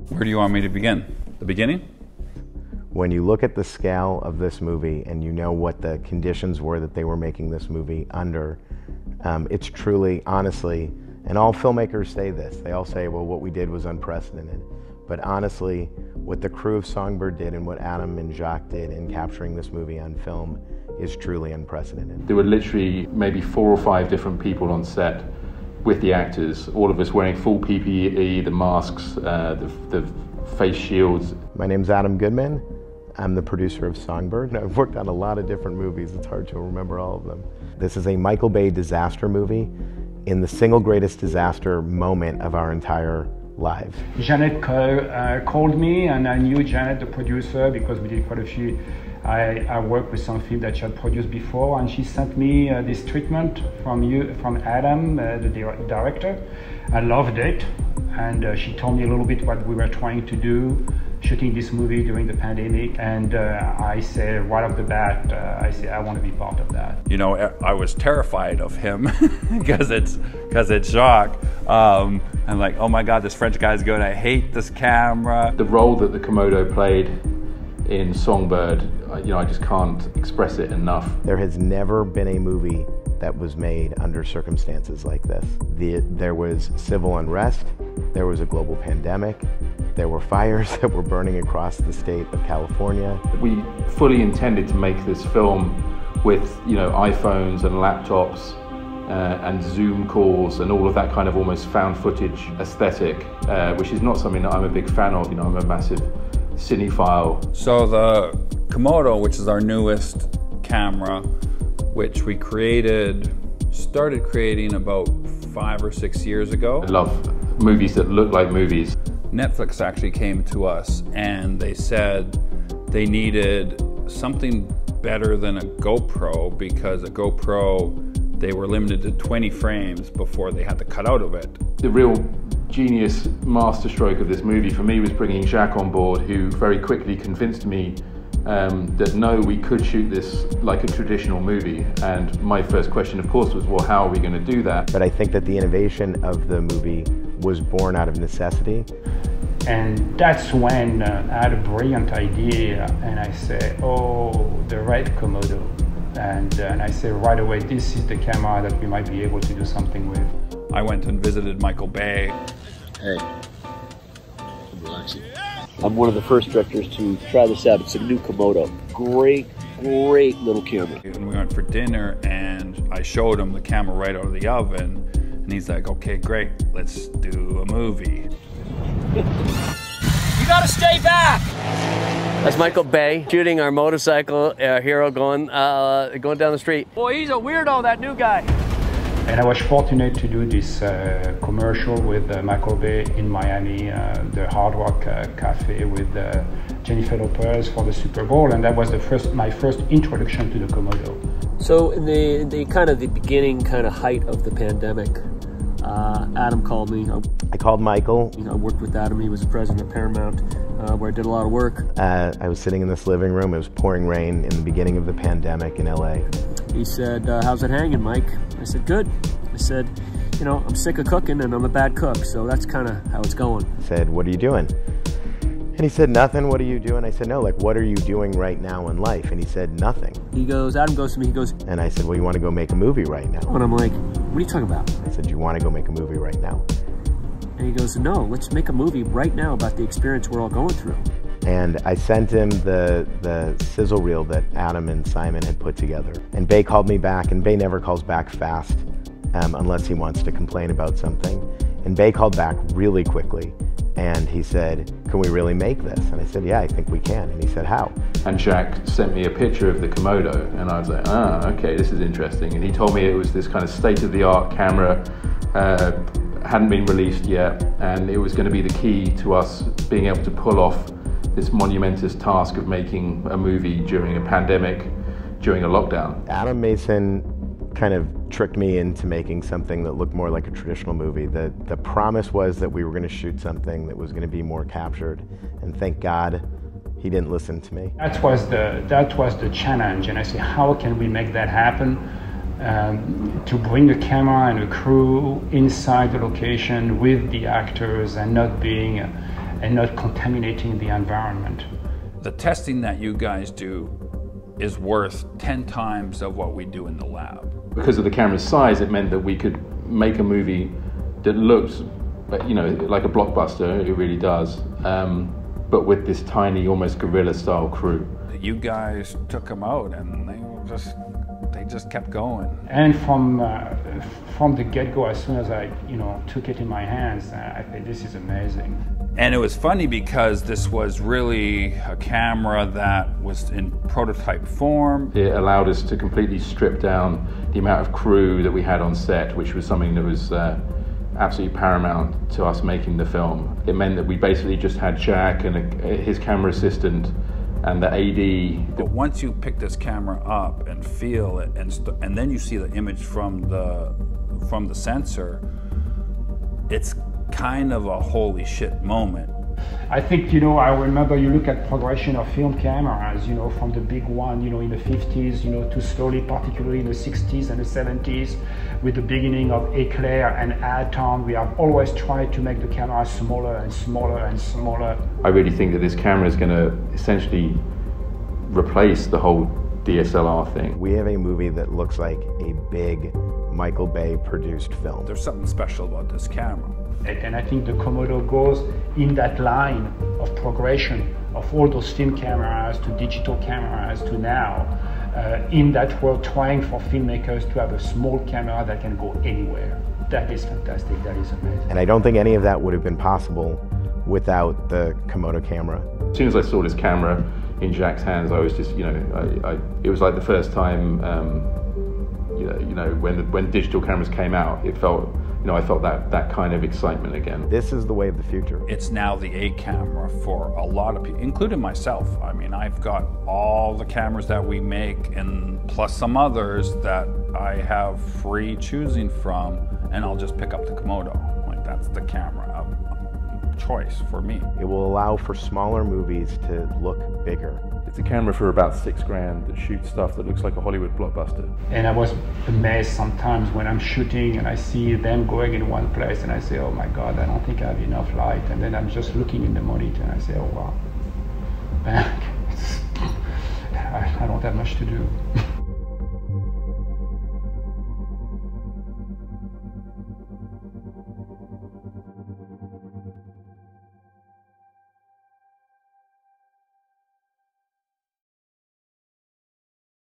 Where do you want me to begin? The beginning? When you look at the scale of this movie and you know what the conditions were that they were making this movie under, it's truly, honestly, and all filmmakers say this, they all say, well, what we did was unprecedented. But honestly, what the crew of Songbird did and what Adam and Jacques did in capturing this movie on film is truly unprecedented. There were literally maybe 4 or 5 different people on set with the actors, all of us wearing full PPE, the masks, the face shields. My name's Adam Goodman. I'm the producer of Songbird. I've worked on a lot of different movies. It's hard to remember all of them. This is a Michael Bay disaster movie in the single greatest disaster moment of our entire lives. Janet called me, and I knew Janet, the producer, because we did quite a few. I worked with some film that she had produced before, and she sent me this treatment from Adam, the director. I loved it, and she told me a little bit what we were trying to do, shooting this movie during the pandemic, and I said right off the bat, I want to be part of that. You know, I was terrified of him because it's Jacques. I'm like, oh my God, this French guy's good. I hate this camera. The role that the Komodo played in Songbird, I just can't express it enough. There has never been a movie that was made under circumstances like this. There was civil unrest, there was a global pandemic, there were fires that were burning across the state of California. We fully intended to make this film with, iPhones and laptops and Zoom calls and all of that kind of almost found footage aesthetic, which is not something that I'm a big fan of. I'm a massive cinephile. So the Komodo, which is our newest camera, which we started creating about 5 or 6 years ago. I love movies that look like movies. Netflix actually came to us and they said they needed something better than a GoPro, because a GoPro, they were limited to 20 frames before they had to cut out of it. The real genius masterstroke of this movie for me was bringing Jacques on board, who very quickly convinced me that no, we could shoot this like a traditional movie. And my first question, of course, was, well, how are we going to do that? But I think that the innovation of the movie was born out of necessity. And that's when I had a brilliant idea, and I said, oh, the RED KOMODO. And I said right away, this is the camera that we might be able to do something with. I went and visited Michael Bay. Hey, I'm relaxing. I'm one of the first directors to try this out. It's a new Komodo. Great little camera. And we went for dinner and I showed him the camera right out of the oven. And he's like, okay, great, let's do a movie. You gotta stay back! That's Michael Bay shooting our motorcycle hero going down the street. Boy, he's a weirdo, that new guy. And I was fortunate to do this commercial with Michael Bay in Miami, the Hard Rock Cafe with Jennifer Lopez for the Super Bowl, and that was my first introduction to the Komodo. So in the kind of the beginning, kind of height of the pandemic, Adam called me. I called Michael. I worked with Adam. He was the president of Paramount, where I did a lot of work. I was sitting in this living room. It was pouring rain in the beginning of the pandemic in LA. He said, how's it hanging, Mike? I said, good. I said, I'm sick of cooking and I'm a bad cook, so that's kind of how it's going. I said, what are you doing? And he said, nothing. What are you doing? I said, no, like, what are you doing right now in life? And he said, nothing. Adam goes to me, he goes, and I said, well, you want to go make a movie right now? And I'm like, what are you talking about? I said, you want to go make a movie right now? And he goes, no, let's make a movie right now about the experience we're all going through. And I sent him the sizzle reel that Adam and Simon had put together. And Bay called me back, and Bay never calls back fast unless he wants to complain about something. And Bay called back really quickly, and he said, can we really make this? And I said, yeah, I think we can. And he said, how? And Jacques sent me a picture of the Komodo, and I was like, okay, this is interesting. And he told me it was this kind of state-of-the-art camera, hadn't been released yet, and it was going to be the key to us being able to pull off this monumentous task of making a movie during a pandemic, during a lockdown. Adam Mason kind of tricked me into making something that looked more like a traditional movie. The promise was that we were going to shoot something that was going to be more captured, and thank God he didn't listen to me. That was the challenge, and I said, how can we make that happen? To bring the camera and the crew inside the location with the actors and not being and not contaminating the environment. The testing that you guys do is worth 10 times of what we do in the lab. Because of the camera's size, it meant that we could make a movie that looked, you know, like a blockbuster. It really does, but with this tiny, almost guerrilla-style crew. You guys took them out, and they just kept going. And from the get-go, as soon as I took it in my hands, I think this is amazing. And it was funny because this was really a camera that was in prototype form. It allowed us to completely strip down the amount of crew that we had on set, which was something that was absolutely paramount to us making the film. It meant that we basically just had Jack and his camera assistant and the AD. But once you pick this camera up and feel it, and then you see the image from the sensor, it's kind of a holy shit moment. I think, I remember you look at progression of film cameras, from the big one, in the 50s, to slowly, particularly in the 60s and the 70s, with the beginning of Eclair and Atom. We have always tried to make the camera smaller and smaller and smaller. I really think that this camera is going to essentially replace the whole DSLR thing. We have a movie that looks like a big Michael Bay produced film. There's something special about this camera. And I think the Komodo goes in that line of progression of all those film cameras to digital cameras to now, in that we're trying for filmmakers to have a small camera that can go anywhere. That is fantastic, that is amazing. And I don't think any of that would have been possible without the Komodo camera. As soon as I saw this camera in Jack's hands, I was just, it was like the first time, when digital cameras came out, it felt, I felt that kind of excitement again. This is the way of the future. It's now the A camera for a lot of people, including myself. I mean, I've got all the cameras that we make, and plus some others that I have free choosing from, and I'll just pick up the Komodo. Like, that's the camera of choice for me. It will allow for smaller movies to look bigger. It's a camera for about $6,000 that shoots stuff that looks like a Hollywood blockbuster. And I was amazed sometimes when I'm shooting and I see them going in one place and I say, oh my God, I don't think I have enough light. And then I'm just looking in the monitor and I say, oh wow, I don't have much to do.